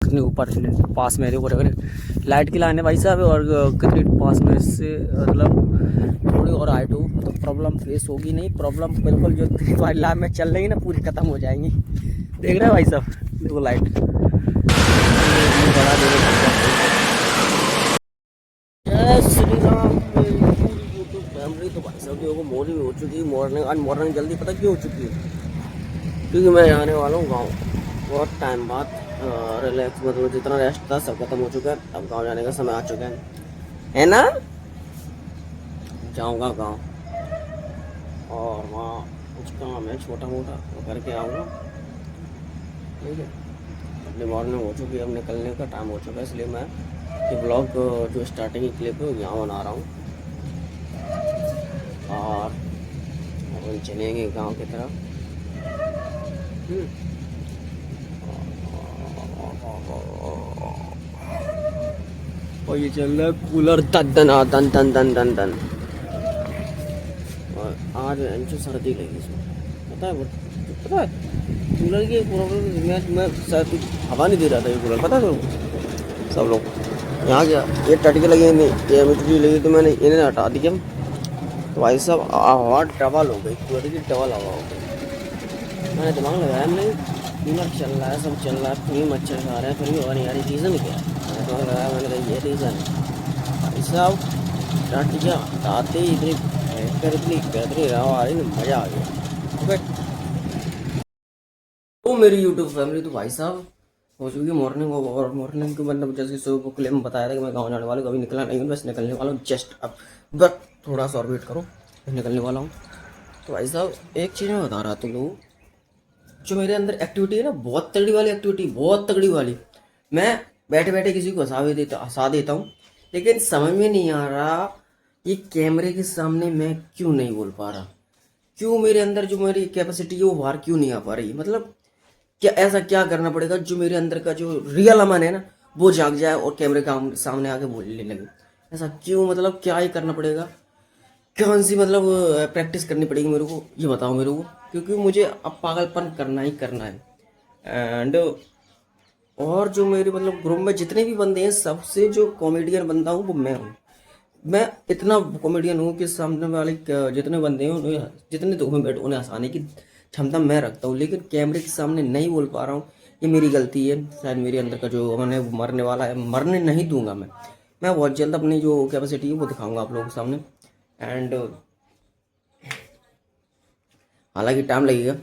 कितनी ऊपर पास में देखो लाइट की लाइन है भाई साहब, और कितनी पास में से मतलब थोड़ी और हाइट हो तो प्रॉब्लम फेस होगी नहीं। प्रॉब्लम बिल्कुल जो वाली लाइन में चल रही है ना पूरी खत्म हो जाएंगी। देख रहे हैं भाई साहब, देखो लाइट बड़ा जय श्री राम मेरी पूरी यूट्यूब फैमिली। तो भाई साहब देखो मॉर्निंग हो चुकी है। मॉर्निंग आज मॉर्निंग जल्दी पता क्यों हो चुकी है, क्योंकि मैं आने वाला हूँ गाँव बहुत टाइम बाद। रिलैक्स मतलब जितना रेस्ट था सब खत्म हो चुका है। अब गाँव जाने का समय आ चुका है ना। जाऊँगा गाँव और वहाँ कुछ काम है छोटा मोटा वो करके आऊँगा। ठीक है, अपनी मॉर्निंग हो चुकी है, अब निकलने का टाइम हो चुका है, इसलिए मैं ये ब्लॉग जो स्टार्टिंग की क्लिप है यहाँ बना रहा हूँ। और अपन चलेंगे गाँव की तरफ। और ये चल रहा है कूलर दन दन दन दन दन दन दन। और आज इनसे सर्दी लगी इसमें, पता है पता है कूलर की प्रॉब्लम। मैं शायद कुछ हवा नहीं दे रहा था ये कूलर, पता है सब लोग यहाँ गया ये टटके लगे नहीं, ये मिट्टी लगी तो मैंने इन्हें हटा दिया। तो भाई साहब हवा डबल हो गई, कूलर की डबल हवा हो गई। मैंने दिमाग लगाया नहीं, कूलर चल रहा है सब चल रहा है, फिर मच्छर खा रहे हैं, फिर भी और यार रीज़न क्या है। मैंने दिमाग लगाया, मैंने कहा ये रीज़न है भाई साहब। टटके हटाते ही इतनी इतनी बेहतरीन हवा आ रही, मज़ा आ गया। ओके तो मेरी यूट्यूब फैमिली, तो भाई साहब हो चुकी मॉर्निंग। और मॉर्निंग के मतलब जैसे सुबह को क्लेम बताया था कि मैं गाँव जाने वाला हूँ, कभी निकला नहीं हूँ, बस निकलने वाला हूँ जस्ट अब। बट थोड़ा सा और वेट करो, निकलने वाला हूँ। तो भाई साहब एक चीज़ मैं बता रहा था लोगों, जो मेरे अंदर एक्टिविटी है ना बहुत तगड़ी वाली एक्टिविटी, बहुत तगड़ी वाली। मैं बैठे बैठे किसी को हंसा देता हूँ, लेकिन समझ में नहीं आ रहा ये कैमरे के सामने मैं क्यों नहीं बोल पा रहा, क्यों मेरे अंदर जो मेरी कैपेसिटी है वो बाहर क्यों नहीं आ पा रही। मतलब क्या ऐसा क्या करना पड़ेगा जो मेरे अंदर का जो रियल अमन है ना वो जाग जाए और कैमरे का सामने आके बोलने लगे। ऐसा क्यों, मतलब क्या ही करना पड़ेगा, कौन सी मतलब प्रैक्टिस करनी पड़ेगी मेरे को, ये बताओ मेरे को। क्योंकि मुझे अब पागलपन करना ही करना है। एंड और जो मेरे मतलब ग्रुप में जितने भी बंदे हैं सबसे जो कॉमेडियन बंदा हूँ वो मैं हूँ। मैं इतना कॉमेडियन हूँ कि सामने वाले जितने बंदे हैं उन्हें जितने दुख में बैठे उन्हें हंसाने की क्षमता मैं रखता हूँ, लेकिन कैमरे के सामने नहीं बोल पा रहा हूँ। ये मेरी गलती है, शायद मेरे अंदर का जो मन है वो मरने वाला है, मरने नहीं दूंगा मैं बहुत जल्द अपनी जो कैपेसिटी है वो दिखाऊंगा आप लोगों के सामने। एंड हालांकि टाइम लगेगा,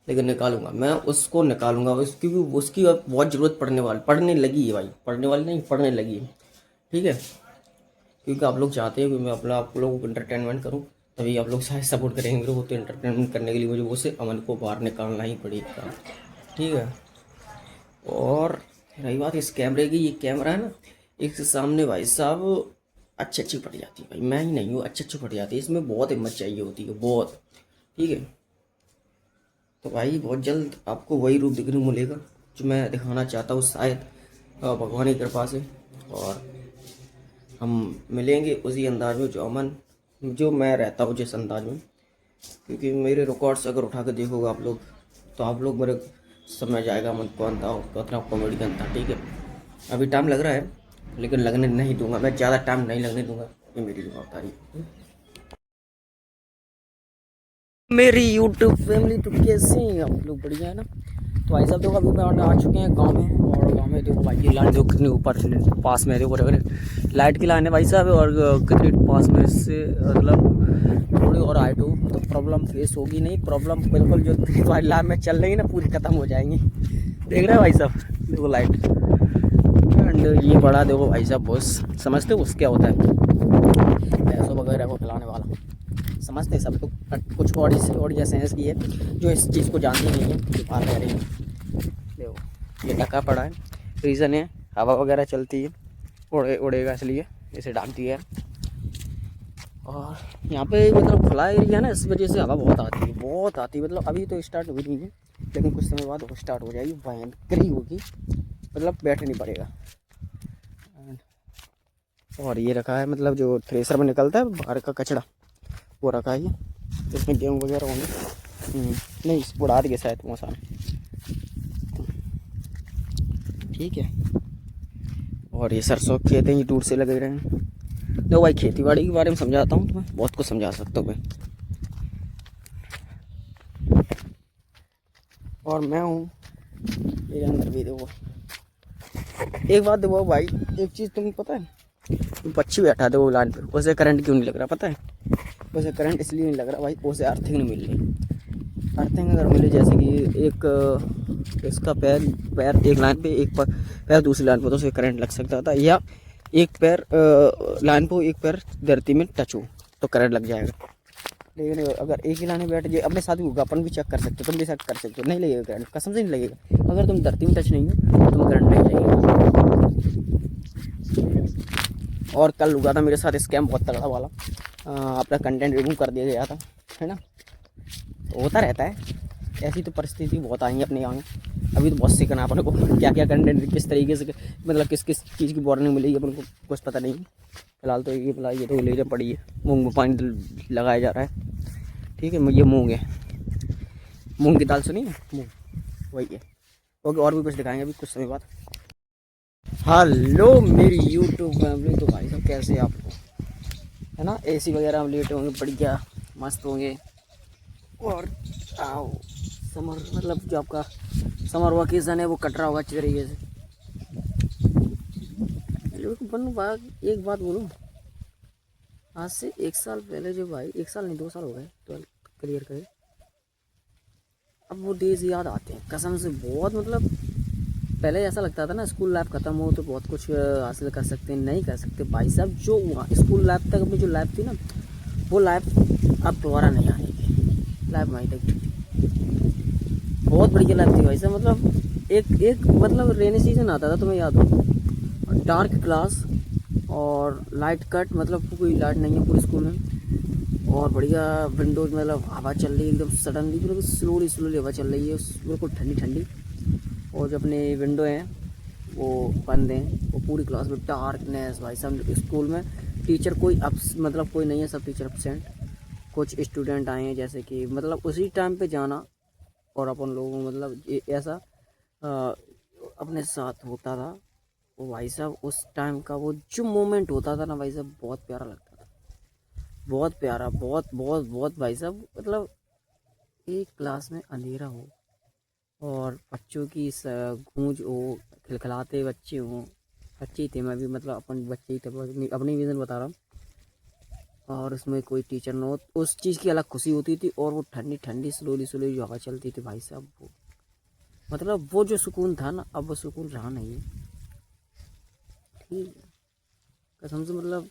लेकिन निकालूंगा मैं उसको, निकालूंगा क्योंकि उसकी अब बहुत ज़रूरत पड़ने लगी है भाई, पढ़ने वाली नहीं पढ़ने लगी है। ठीक है, क्योंकि आप लोग चाहते हैं कि मैं अपना आप लोगों को इंटरटेनमेंट करूं, तभी आप लोग शायद सपोर्ट करेंगे मेरे को। तो इंटरटेनमेंट करने के लिए मुझे उसे अमन को बाहर निकालना ही पड़ेगा। ठीक है, और रही बात इस कैमरे की, ये कैमरा है ना एक से सामने भाई साहब अच्छी पड़ जाती है भाई, मैं ही नहीं हूँ अच्छी पड़ जाती है, इसमें बहुत हिम्मत चाहिए होती है बहुत। ठीक है, तो भाई बहुत जल्द आपको वही रूप दिखने को मिलेगा जो मैं दिखाना चाहता हूँ शायद भगवान की कृपा से। और हम मिलेंगे उसी अंदाज में जो अमन जो मैं रहता हूँ जिस अंदाज में। क्योंकि मेरे रिकॉर्ड्स अगर उठा कर देखोगे आप लोग तो आप लोग मेरे समझ जाएगा मन कौन था कितना कॉमेडियन था। ठीक है, अभी टाइम लग रहा है लेकिन लगने नहीं दूंगा, मैं ज़्यादा टाइम नहीं लगने दूंगा, ये मेरी जवाबदारी है। मेरी यूट्यूब फैमिली तो कैसे हैं आप लोग, बढ़िया है ना। तो भाई साहब देखो अभी मैं आ चुके हैं गांव में, और गांव में देखो भाई की लाइन देखो कितनी ऊपर पास में देखो लाइट की लाइन है भाई साहब, और कितनी पास में से मतलब थोड़ी और हाइट हो तो प्रॉब्लम फेस होगी नहीं। प्रॉब्लम बिल्कुल जो वाली लाइन में चल रही है ना पूरी खत्म हो जाएंगी। देख रहे हैं भाई साहब, देखो लाइट। एंड ये बड़ा देखो भाई साहब बॉस, समझते हो उस क्या होता है, पैसों वगैरह को खिलाने वाला, समझते सब तो। कुछ ऑडियंस सेंस की है जो इस चीज़ को जानती नहीं है, जो बात कह रही है। देखो ये ढका पड़ा है, रीज़न है हवा वगैरह चलती है, उड़ेगा इसलिए इसे ढक दिया है। और यहाँ पे मतलब खुला एरिया है ना, इस वजह से हवा बहुत आती है, बहुत आती है। मतलब अभी तो स्टार्ट हुई नहीं है, लेकिन कुछ समय बाद वो स्टार्ट हो जाएगी, भयंकर ही होगी, मतलब बैठ नहीं पड़ेगा। और ये रखा है मतलब जो थ्रेसर में निकलता है बाहर का कचरा वो रखा है, इसमें गेहूँ वगैरह होंगे। नहीं बुढ़ा दिए शायद मौसा में। ठीक ठीक है। और ये सरसों के खेत हैं, ये दूर से लगे रहे हैं। देखो भाई खेती बाड़ी के बारे में समझाता हूँ तुम्हें, बहुत कुछ समझा सकता हूँ मैं। और मैं हूँ मेरे अंदर भी देखो। एक बात देखो भाई, एक चीज़ तुम्हें पता है, पक्षी बैठा था वो लाइन पे, उसे करंट क्यों नहीं लग रहा पता है? उसे करंट इसलिए नहीं लग रहा भाई, उसे अर्थिंग नहीं मिल रही। अर्थिंग अगर मिले, जैसे कि एक इसका पैर एक लाइन पे, एक पैर दूसरी लाइन पे, तो उसे करंट लग सकता था। या एक पैर लाइन पे, एक पैर धरती में टच हो तो करंट लग जाएगा। लेकिन अगर एक ही लाइन में बैठ जाए, अपने साथ भी होगा, अपन भी चेक कर सकते हो, तुम भी चेक कर सकते हो, नहीं लगेगा करंट, कसम से नहीं लगेगा। अगर तुम धरती में टच नहीं हो तो तुम करंट नहीं लगेगा। और कल हुआ था मेरे साथ स्कैम बहुत तगड़ा वाला, अपना कंटेंट रिमूव कर दिया गया था, है ना। तो होता रहता है, ऐसी तो परिस्थिति बहुत आई है अपने यहाँ। अभी तो बहुत सीखना अपन को, क्या क्या कंटेंट किस तरीके से, मतलब किस किस चीज़ की वार्निंग मिलेगी अपन को कुछ पता नहीं। फिलहाल तो ये तो लेने पड़ी है, मूंग में पानी लगाया जा रहा है, ठीक है। ये मूंग है, मूंग की दाल सुनी है, मूंग वही है। ओके, और भी कुछ दिखाएंगे अभी कुछ समय बाद। हेलो मेरी यूट्यूब फैमिली, तो भाई साहब कैसे आप, है ना। एसी वगैरह हम लेट होंगे, बढ़िया मस्त होंगे। और आओ समर, मतलब जो आपका समर वेकेशन है वो कट रहा होगा अच्छी तरीके से। एक बात बोलूँ, आज से एक साल पहले जो भाई, एक साल नहीं 2 साल हो गए 12th क्लियर करे, अब वो डेज याद आते हैं कसम से बहुत। मतलब पहले ऐसा लगता था ना, स्कूल लाइफ खत्म हो तो बहुत कुछ हासिल कर सकते हैं, नहीं कर सकते भाई साहब। जो स्कूल लाइफ तक अपनी जो लाइफ थी ना, वो लाइफ अब दोबारा नहीं आएगी। लाइफ वहीं तक बहुत बढ़िया लाइफ थी भाई साहब। मतलब एक मतलब रेनी सीजन आता था, तुम्हें याद हो, डार्क क्लास और लाइट कट, मतलब कोई लाइट नहीं है पूरे स्कूल में, और बढ़िया विंडोज, मतलब हवा चल रही है एकदम सडनली, बिल्कुल स्लोली स्लोली हवा चल रही है, बिल्कुल ठंडी ठंडी। और जो अपने विंडो हैं वो बंद हैं, वो पूरी क्लास में डार्कनेस भाई साहब। स्कूल में टीचर कोई मतलब कोई नहीं है, सब टीचर अपसेंट। कुछ स्टूडेंट आए हैं, जैसे कि मतलब उसी टाइम पे जाना, और अपन लोगों मतलब ऐसा अपने साथ होता था। वो भाई साहब उस टाइम का वो जो मोमेंट होता था ना भाई साहब, बहुत प्यारा लगता था, बहुत प्यारा, बहुत बहुत बहुत भाई साहब। मतलब एक क्लास में अंधेरा हो और बच्चों की गूंज हो, खिलखिलाते बच्चे हों, बच्चे ही थे, मैं भी मतलब अपन बच्चे ही थे, अपनी विजन बता रहा हूँ। और उसमें कोई टीचर ना हो, उस चीज़ की अलग खुशी होती थी। और वो ठंडी ठंडी स्लोली स्लोली जो हवा चलती थी भाई साहब, वो मतलब वो जो सुकून था ना, अब वो सुकून रहा नहीं है, ठीक है, कसम से। मतलब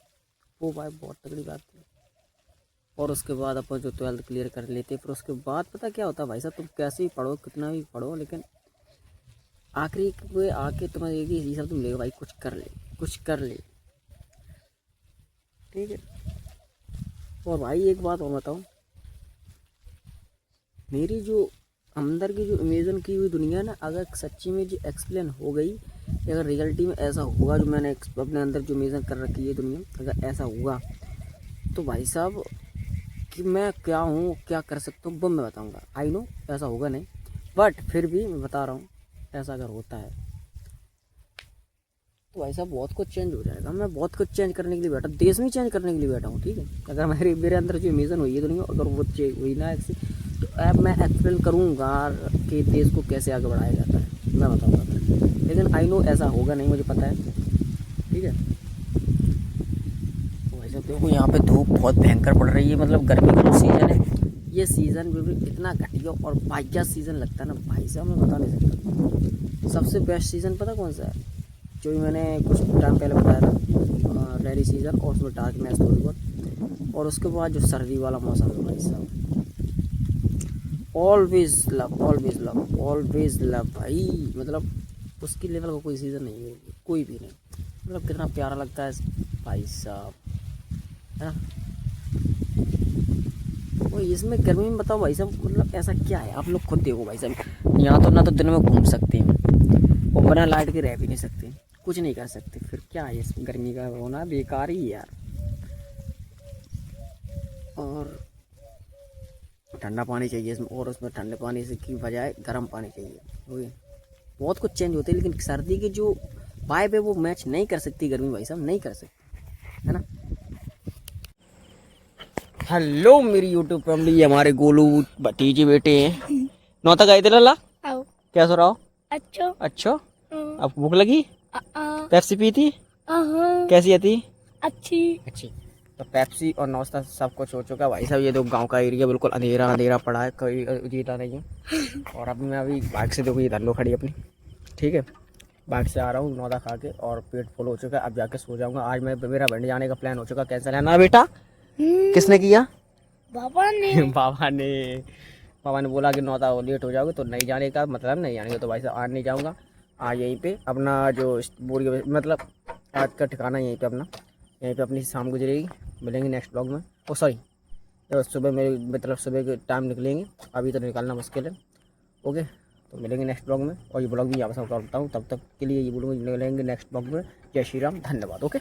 वो भाई बहुत तगड़ी बात थी। और उसके बाद अपन जो 12th क्लियर कर लेते, फिर उसके बाद पता क्या होता भाई साहब, तुम कैसे ही पढ़ो, कितना भी पढ़ो, लेकिन आखिरी में आके तुम्हें यही सब तुम ले भाई, कुछ कर ले, कुछ कर ले, ठीक है। और भाई एक बात और बताऊँ, मेरी जो अंदर की जो इमेजिन की हुई दुनिया ना, अगर सच्ची में जो एक्सप्लेन हो गई, अगर रियलिटी में ऐसा होगा जो मैंने अपने अंदर जो इमेजिन कर रखी है दुनिया, अगर ऐसा हुआ तो भाई साहब कि मैं क्या हूँ, क्या कर सकता हूँ, वो मैं बताऊँगा। आई नो ऐसा होगा नहीं, बट फिर भी मैं बता रहा हूँ, ऐसा अगर होता है तो भाई साहब बहुत कुछ चेंज हो जाएगा। मैं बहुत कुछ चेंज करने के लिए बैठा, देश में चेंज करने के लिए बैठा हूँ, ठीक है। अगर मेरे अंदर जो इमेजिन हुई है दुनिया, अगर वो चेंज हुई ना ऐसी, तो अब मैं एक्सप्लेन करूँगा कि देश को कैसे आगे बढ़ाया जाता है, मैं बताऊँगा फिर। लेकिन आई नो ऐसा होगा नहीं, मुझे पता है, ठीक है। तो भाई साहब देखो, यहाँ पे धूप बहुत भयंकर पड़ रही है, मतलब गर्मी का जो सीज़न है, ये सीज़न भी इतना घटिया और वाहियात सीज़न लगता है ना भाई साहब, मैं बता नहीं सकता। सबसे बेस्ट सीज़न पता कौन सा है? जो भी मैंने कुछ टाइम पहले बताया था, रेनी सीज़न, और उसमें डार्कनेस थोड़ी बहुत, और उसके बाद जो सर्दी वाला मौसम है भाई साहब, always love, always love, always love भाई। मतलब उसकी लेवल का कोई सीज़न नहीं है, कोई भी नहीं। मतलब कितना प्यारा लगता है भाई साहब, है ना। वो इसमें गर्मी में बताओ भाई साहब, मतलब ऐसा क्या है, आप लोग खुद देखो भाई साहब। यहाँ तो ना तो दिन में घूम सकते हैं, और बिना लाइट के रह भी नहीं सकते, कुछ नहीं कर सकते, फिर क्या है इस गर्मी का होना, बेकार ही है यार। और ठंडा पानी चाहिए इसमें, और उसमें ठंडे पानी से की बजाय गर्म पानी चाहिए, ओके। बहुत कुछ चेंज होते हैं, लेकिन सर्दी की जो वाइब है वो मैच नहीं कर सकती गर्मी भाई साहब, नहीं कर सकती, है ना। हेलो मेरी यूट्यूब फैमिली, ये हमारे गोलू भतीजे बेटे हैं। नौता गए थे लल्ला, आओ क्या सो रहा हो? अच्छो अच्छा, आपको भूख लगी? पेप्सी पी थी? हाँ कैसी थी? अच्छी अच्छी। तो पेप्सी और नाश्ता सब कुछ हो चुका है भाई साहब। ये तो गांव का एरिया बिल्कुल अंधेरा अंधेरा पड़ा है, कोई जीता नहीं है। और अभी मैं अभी बाइक से देखो ये धल्लो खड़ी अपनी, ठीक है, बाइक से आ रहा हूँ नौदा खा के और पेट फुल हो चुका है। अब जाके सो जाऊंगा। आज मैं मेरा भिंड जाने का प्लान हो चुका, कैंसिल है ना बेटा? किसने किया? बाबा ने पापा ने बोला कि नौता लेट हो जाओगे तो नहीं जाने का मतलब, नहीं जाने का तो भाई साहब आज नहीं जाऊँगा। आज यहीं पे अपना जो बोरी मतलब आज का ठिकाना यहीं पे अपना, यहीं पे अपनी शाम गुजरेगी। मिलेंगे नेक्स्ट ब्लॉग में। ओ सॉरी, सुबह मेरी मतलब सुबह के टाइम निकलेंगे, अभी तो निकालना मुश्किल है। ओके, तो मिलेंगे नेक्स्ट ब्लॉग में। और ये ब्लॉग भी यहाँ पर करता हूँ, तब तक के लिए ये बोलूँगा मिलेंगे नेक्स्ट ब्लॉग में। जय श्री राम, धन्यवाद। ओके।